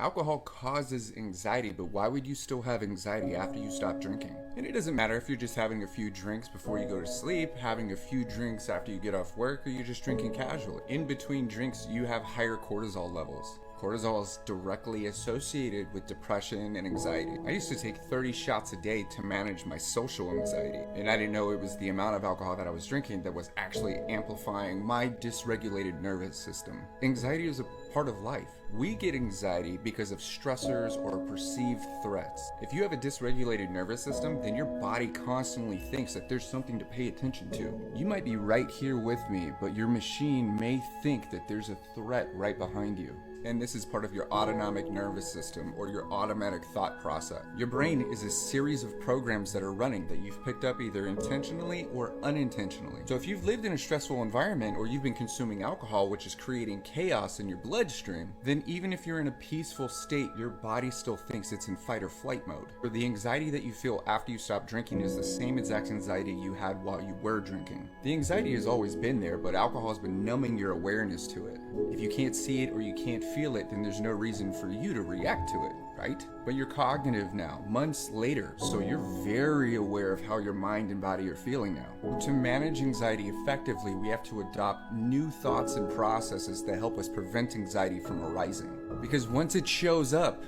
Alcohol causes anxiety, but why would you still have anxiety after you stop drinking? And it doesn't matter if you're just having a few drinks before you go to sleep, having a few drinks after you get off work, or you're just drinking casually. In between drinks, you have higher cortisol levels. Cortisol is directly associated with depression and anxiety. I used to take 30 shots a day to manage my social anxiety, and I didn't know it was the amount of alcohol that I was drinking that was actually amplifying my dysregulated nervous system. Anxiety is a part of life. We get anxiety because of stressors or perceived threats. If you have a dysregulated nervous system, then your body constantly thinks that there's something to pay attention to. You might be right here with me, but your machine may think that there's a threat right behind you. And this is part of your autonomic nervous system or your automatic thought process. Your brain is a series of programs that are running that you've picked up either intentionally or unintentionally. So if you've lived in a stressful environment or you've been consuming alcohol, which is creating chaos in your bloodstream, then even if you're in a peaceful state, your body still thinks it's in fight or flight mode. Or the anxiety that you feel after you stop drinking is the same exact anxiety you had while you were drinking. The anxiety has always been there, but alcohol has been numbing your awareness to it. If you can't see it or you can't feel it, then there's no reason for you to react to it, right? But you're cognitive now, months later, so you're very aware of how your mind and body are feeling now. To manage anxiety effectively, we have to adopt new thoughts and processes that help us prevent anxiety from arising. Because once it shows up,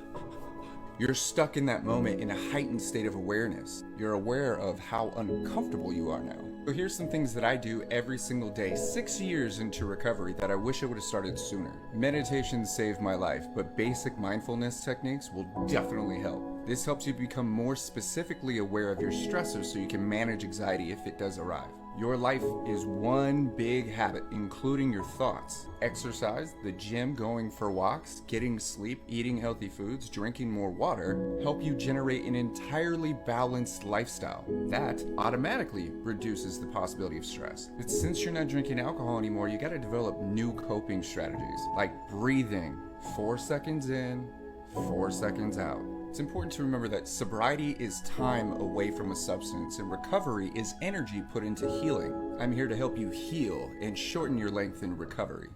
you're stuck in that moment in a heightened state of awareness. You're aware of how uncomfortable you are now. So here's some things that I do every single day, 6 years into recovery, that I wish I would have started sooner. Meditation saved my life, but basic mindfulness techniques will definitely help. This helps you become more specifically aware of your stressors so you can manage anxiety if it does arrive. Your life is one big habit, including your thoughts. Exercise, the gym, going for walks, getting sleep, eating healthy foods, drinking more water help you generate an entirely balanced lifestyle. That automatically reduces the possibility of stress. But since you're not drinking alcohol anymore, you gotta develop new coping strategies, like breathing, 4 seconds in, 4 seconds out. It's important to remember that sobriety is time away from a substance and recovery is energy put into healing. I'm here to help you heal and shorten your length in recovery.